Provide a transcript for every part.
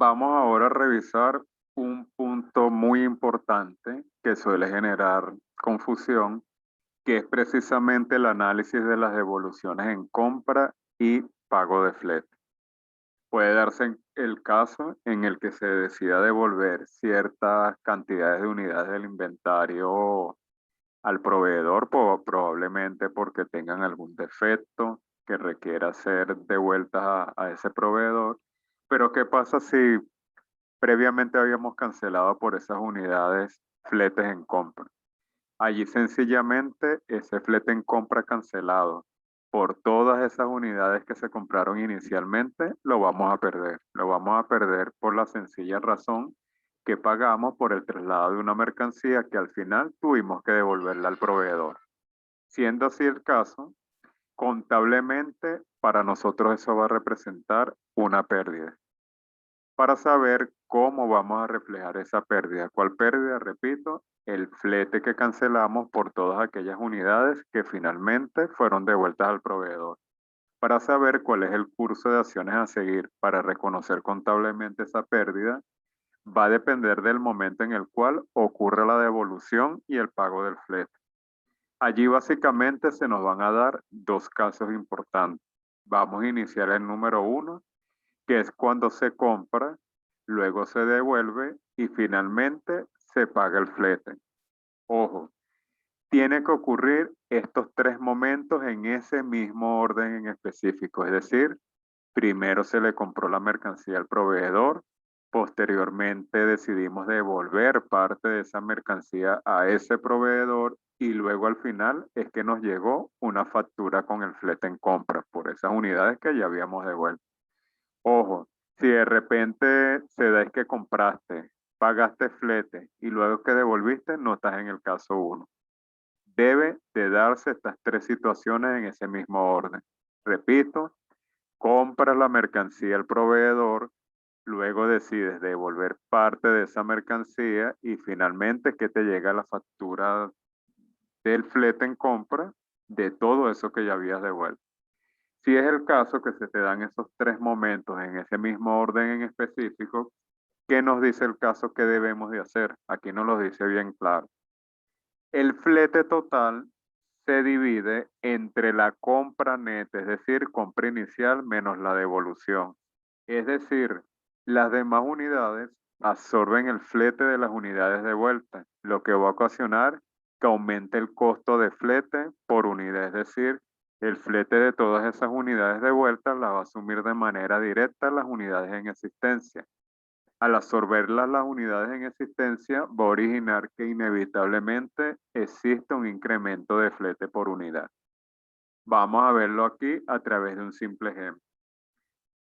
Vamos ahora a revisar un punto muy importante que suele generar confusión, que es precisamente el análisis de las devoluciones en compra y pago de flete. Puede darse el caso en el que se decida devolver ciertas cantidades de unidades del inventario al proveedor, probablemente porque tengan algún defecto que requiera ser devueltas a ese proveedor. Pero ¿qué pasa si previamente habíamos cancelado por esas unidades fletes en compra? Allí sencillamente ese flete en compra cancelado por todas esas unidades que se compraron inicialmente, lo vamos a perder. Lo vamos a perder por la sencilla razón que pagamos por el traslado de una mercancía que al final tuvimos que devolverla al proveedor. Siendo así el caso, contablemente para nosotros eso va a representar una pérdida. Para saber cómo vamos a reflejar esa pérdida. ¿Cuál pérdida? Repito, el flete que cancelamos por todas aquellas unidades que finalmente fueron devueltas al proveedor. Para saber cuál es el curso de acciones a seguir para reconocer contablemente esa pérdida, va a depender del momento en el cual ocurre la devolución y el pago del flete. Allí básicamente se nos van a dar dos casos importantes. Vamos a iniciar el número uno, que es cuando se compra, luego se devuelve y finalmente se paga el flete. Ojo, tiene que ocurrir estos tres momentos en ese mismo orden en específico, es decir, primero se le compró la mercancía al proveedor, posteriormente decidimos devolver parte de esa mercancía a ese proveedor y luego al final es que nos llegó una factura con el flete en compra por esas unidades que ya habíamos devuelto. Ojo, si de repente se da es que compraste, pagaste flete y luego que devolviste, no estás en el caso uno. Debe de darse estas tres situaciones en ese mismo orden. Repito, compras la mercancía al proveedor, luego decides devolver parte de esa mercancía y finalmente que te llega la factura del flete en compra de todo eso que ya habías devuelto. Si es el caso que se te dan esos tres momentos en ese mismo orden en específico, ¿qué nos dice el caso que debemos de hacer? Aquí nos lo dice bien claro. El flete total se divide entre la compra neta, es decir, compra inicial menos la devolución. Es decir, las demás unidades absorben el flete de las unidades de vuelta, lo que va a ocasionar que aumente el costo de flete por unidad. Es decir, el flete de todas esas unidades de vuelta la va a asumir de manera directa las unidades en existencia. Al absorberlas las unidades en existencia, va a originar que inevitablemente existe un incremento de flete por unidad. Vamos a verlo aquí a través de un simple ejemplo.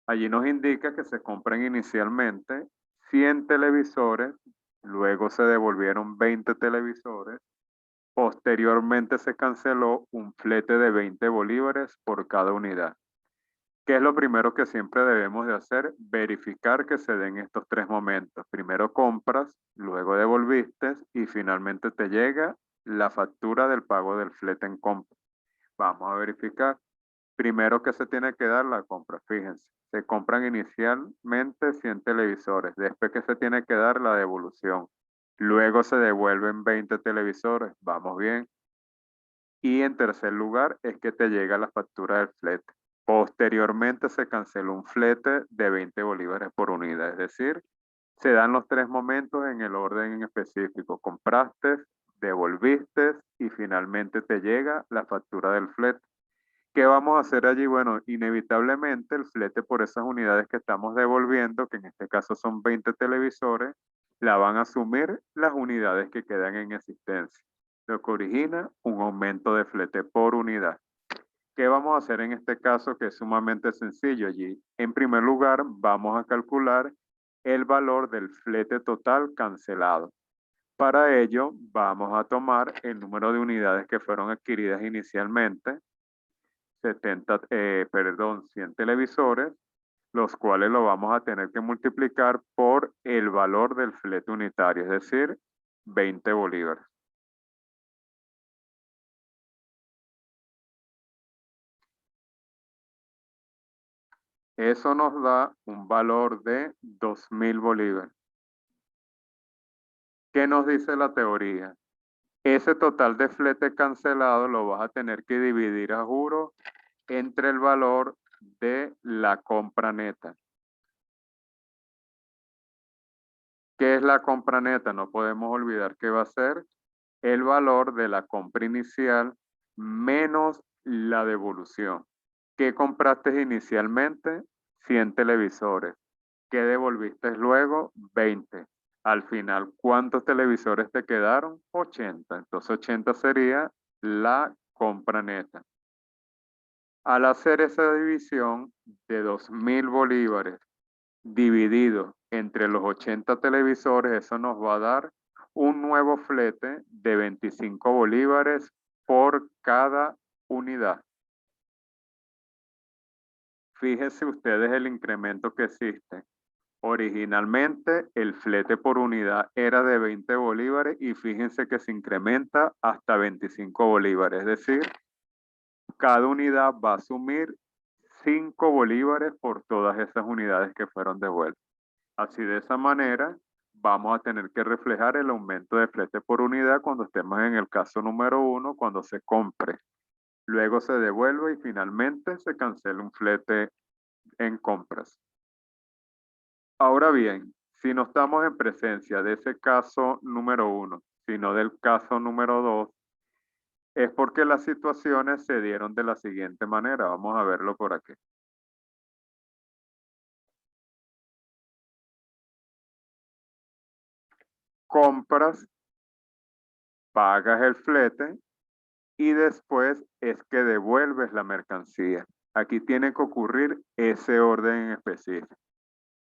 Allí nos indica que se compran inicialmente 100 televisores, luego se devolvieron 20 televisores, posteriormente se canceló un flete de 20 bolívares por cada unidad. ¿Qué es lo primero que siempre debemos de hacer? Verificar que se den estos tres momentos. Primero compras, luego devolviste y finalmente te llega la factura del pago del flete en compra. Vamos a verificar. Primero que se tiene que dar la compra, fíjense. Se compran inicialmente 100 televisores, después que se tiene que dar la devolución. Luego se devuelven 20 televisores, vamos bien. Y en tercer lugar es que te llega la factura del flete. Posteriormente se canceló un flete de 20 bolívares por unidad, es decir, se dan los tres momentos en el orden en específico. Compraste, devolviste y finalmente te llega la factura del flete. ¿Qué vamos a hacer allí? Bueno, inevitablemente el flete por esas unidades que estamos devolviendo, que en este caso son 20 televisores, la van a asumir las unidades que quedan en existencia, lo que origina un aumento de flete por unidad. ¿Qué vamos a hacer en este caso que es sumamente sencillo allí? En primer lugar, vamos a calcular el valor del flete total cancelado. Para ello, vamos a tomar el número de unidades que fueron adquiridas inicialmente, 100 televisores, los cuales lo vamos a tener que multiplicar por el valor del flete unitario, es decir, 20 bolívares. Eso nos da un valor de 2.000 bolívares. ¿Qué nos dice la teoría? Ese total de flete cancelado lo vas a tener que dividir a juro entre el valor de la compra neta. ¿Qué es la compra neta? No podemos olvidar que va a ser el valor de la compra inicial menos la devolución. ¿Qué compraste inicialmente? 100 televisores. ¿Qué devolviste luego? 20. Al final, ¿cuántos televisores te quedaron? 80. Entonces 80 sería la compra neta. Al hacer esa división de 2.000 bolívares dividido entre los 80 televisores, eso nos va a dar un nuevo flete de 25 bolívares por cada unidad. Fíjense ustedes el incremento que existe. Originalmente el flete por unidad era de 20 bolívares y fíjense que se incrementa hasta 25 bolívares. Es decir, cada unidad va a asumir 5 bolívares por todas esas unidades que fueron devueltas. Así de esa manera vamos a tener que reflejar el aumento de flete por unidad cuando estemos en el caso número 1, cuando se compre. Luego se devuelve y finalmente se cancela un flete en compras. Ahora bien, si no estamos en presencia de ese caso número 1, sino del caso número 2, es porque las situaciones se dieron de la siguiente manera. Vamos a verlo por aquí. Compras, pagas el flete y después es que devuelves la mercancía. Aquí tiene que ocurrir ese orden en específico.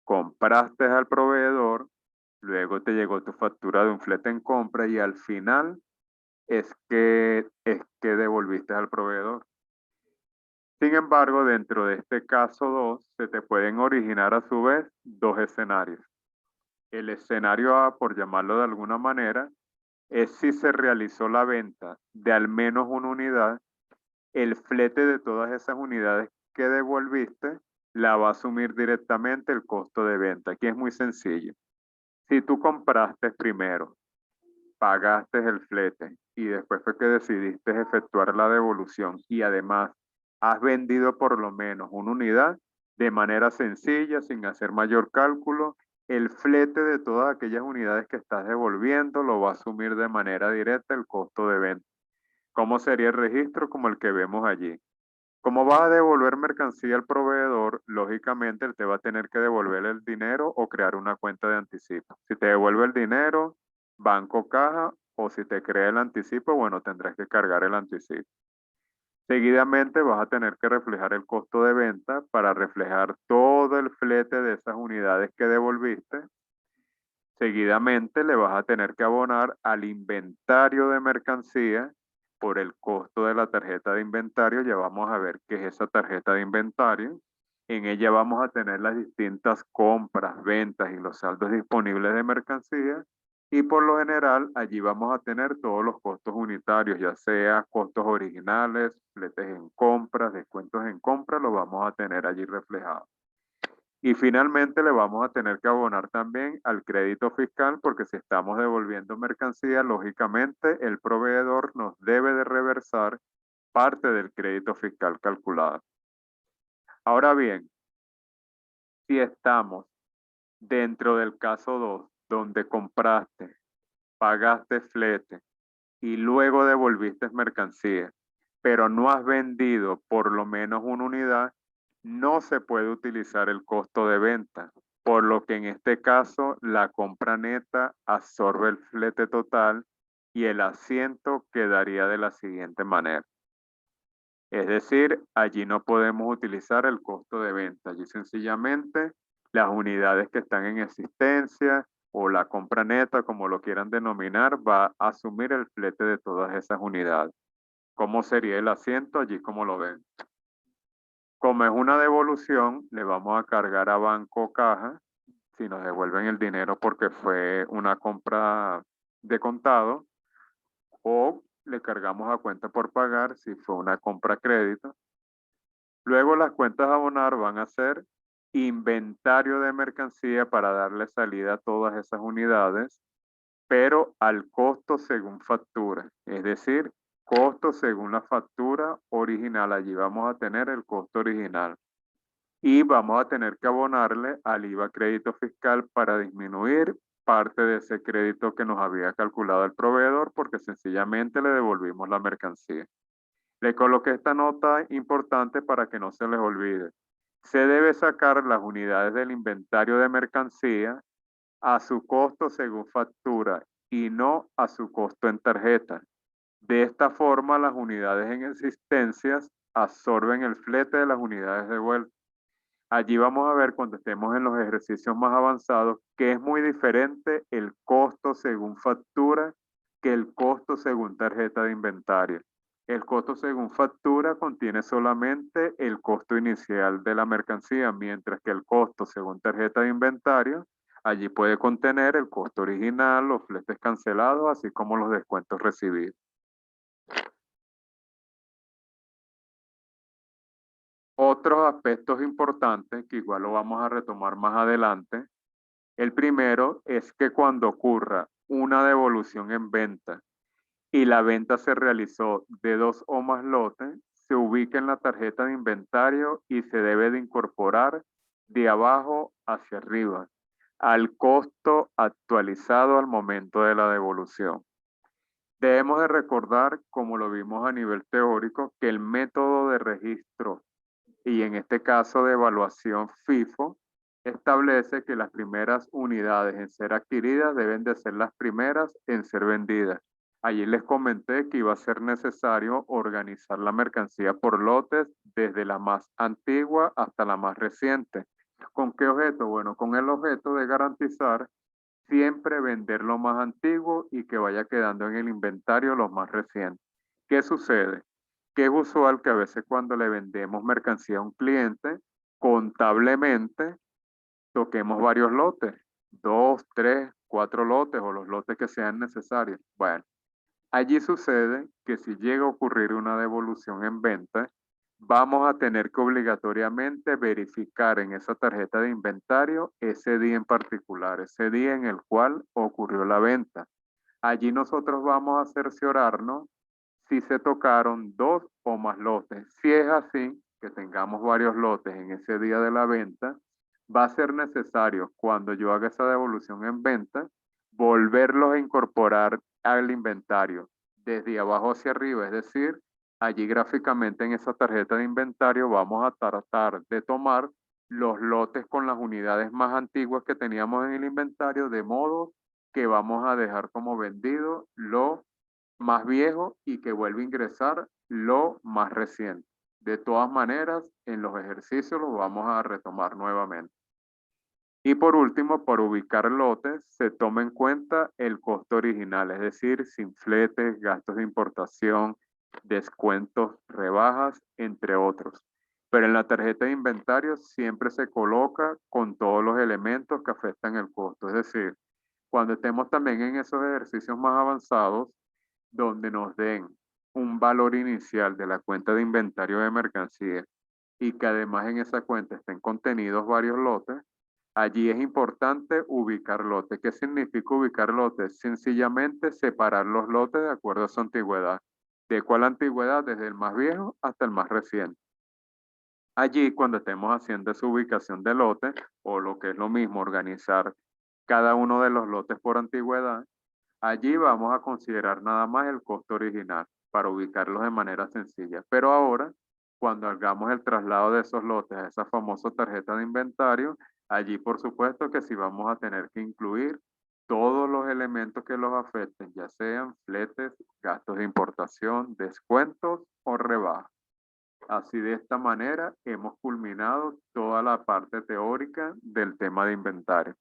Compraste al proveedor, luego te llegó tu factura de un flete en compra y al final es que devolviste al proveedor. Sin embargo, dentro de este caso 2, se te pueden originar a su vez dos escenarios. El escenario A, por llamarlo de alguna manera, es si se realizó la venta de al menos una unidad, el flete de todas esas unidades que devolviste la va a asumir directamente el costo de venta. Aquí es muy sencillo. Si tú compraste primero, pagaste el flete y después fue que decidiste efectuar la devolución y además has vendido por lo menos una unidad de manera sencilla, sin hacer mayor cálculo, el flete de todas aquellas unidades que estás devolviendo lo va a asumir de manera directa el costo de venta. ¿Cómo sería el registro? Como el que vemos allí. Como vas a devolver mercancía al proveedor, lógicamente él te va a tener que devolver el dinero o crear una cuenta de anticipo. Si te devuelve el dinero, banco caja, o si te crea el anticipo, bueno, tendrás que cargar el anticipo. Seguidamente vas a tener que reflejar el costo de venta para reflejar todo el flete de esas unidades que devolviste. Seguidamente le vas a tener que abonar al inventario de mercancía por el costo de la tarjeta de inventario. Ya vamos a ver qué es esa tarjeta de inventario. En ella vamos a tener las distintas compras, ventas y los saldos disponibles de mercancía. Y por lo general allí vamos a tener todos los costos unitarios, ya sea costos originales, fletes en compras, descuentos en compras, los vamos a tener allí reflejados. Y finalmente le vamos a tener que abonar también al crédito fiscal porque si estamos devolviendo mercancía, lógicamente el proveedor nos debe de reversar parte del crédito fiscal calculado. Ahora bien, si estamos dentro del caso 2, donde compraste, pagaste flete y luego devolviste mercancía, pero no has vendido por lo menos una unidad, no se puede utilizar el costo de venta, por lo que en este caso la compra neta absorbe el flete total y el asiento quedaría de la siguiente manera. Es decir, allí no podemos utilizar el costo de venta, allí sencillamente las unidades que están en existencia o la compra neta, como lo quieran denominar, va a asumir el flete de todas esas unidades. ¿Cómo sería el asiento? Allí como lo ven. Como es una devolución, le vamos a cargar a banco caja si nos devuelven el dinero porque fue una compra de contado, o le cargamos a cuenta por pagar si fue una compra a crédito. Luego las cuentas a abonar van a ser inventario de mercancía para darle salida a todas esas unidades, pero al costo según factura, es decir, costo según la factura original. Allí vamos a tener el costo original y vamos a tener que abonarle al IVA crédito fiscal para disminuir parte de ese crédito que nos había calculado el proveedor porque sencillamente le devolvimos la mercancía. Le coloqué esta nota importante para que no se les olvide. Se debe sacar las unidades del inventario de mercancía a su costo según factura y no a su costo en tarjeta. De esta forma, las unidades en existencias absorben el flete de las unidades de vuelta. Allí vamos a ver cuando estemos en los ejercicios más avanzados que es muy diferente el costo según factura que el costo según tarjeta de inventario. El costo según factura contiene solamente el costo inicial de la mercancía, mientras que el costo según tarjeta de inventario allí puede contener el costo original, los fletes cancelados, así como los descuentos recibidos. Otros aspectos importantes que igual lo vamos a retomar más adelante. El primero es que cuando ocurra una devolución en venta y la venta se realizó de 2 o más lotes, se ubica en la tarjeta de inventario y se debe de incorporar de abajo hacia arriba al costo actualizado al momento de la devolución. Debemos de recordar, como lo vimos a nivel teórico, que el método de registro y en este caso de evaluación FIFO establece que las primeras unidades en ser adquiridas deben de ser las primeras en ser vendidas. Allí les comenté que iba a ser necesario organizar la mercancía por lotes desde la más antigua hasta la más reciente. ¿Con qué objeto? Bueno, con el objeto de garantizar siempre vender lo más antiguo y que vaya quedando en el inventario lo más reciente. ¿Qué sucede? Que es usual que a veces cuando le vendemos mercancía a un cliente, contablemente toquemos varios lotes, 2, 3, 4 lotes o los lotes que sean necesarios. Bueno, allí sucede que si llega a ocurrir una devolución en venta, vamos a tener que obligatoriamente verificar en esa tarjeta de inventario ese día en particular, ese día en el cual ocurrió la venta. Allí nosotros vamos a cerciorarnos si se tocaron 2 o más lotes. Si es así, que tengamos varios lotes en ese día de la venta, va a ser necesario cuando yo haga esa devolución en venta, volverlos a incorporar al inventario desde abajo hacia arriba, es decir, allí gráficamente en esa tarjeta de inventario vamos a tratar de tomar los lotes con las unidades más antiguas que teníamos en el inventario, de modo que vamos a dejar como vendido lo más viejo y que vuelva a ingresar lo más reciente. De todas maneras, en los ejercicios los vamos a retomar nuevamente. Y por último, por ubicar lotes, se toma en cuenta el costo original, es decir, sin fletes, gastos de importación, descuentos, rebajas, entre otros. Pero en la tarjeta de inventario siempre se coloca con todos los elementos que afectan el costo. Es decir, cuando estemos también en esos ejercicios más avanzados, donde nos den un valor inicial de la cuenta de inventario de mercancía y que además en esa cuenta estén contenidos varios lotes, allí es importante ubicar lotes. ¿Qué significa ubicar lotes? Sencillamente separar los lotes de acuerdo a su antigüedad. ¿De cuál antigüedad? Desde el más viejo hasta el más reciente. Allí, cuando estemos haciendo esa ubicación de lotes, o lo que es lo mismo, organizar cada uno de los lotes por antigüedad, allí vamos a considerar nada más el costo original para ubicarlos de manera sencilla. Pero ahora, cuando hagamos el traslado de esos lotes a esa famosa tarjeta de inventario, allí por supuesto que sí vamos a tener que incluir todos los elementos que los afecten, ya sean fletes, gastos de importación, descuentos o rebajas. Así de esta manera hemos culminado toda la parte teórica del tema de inventario.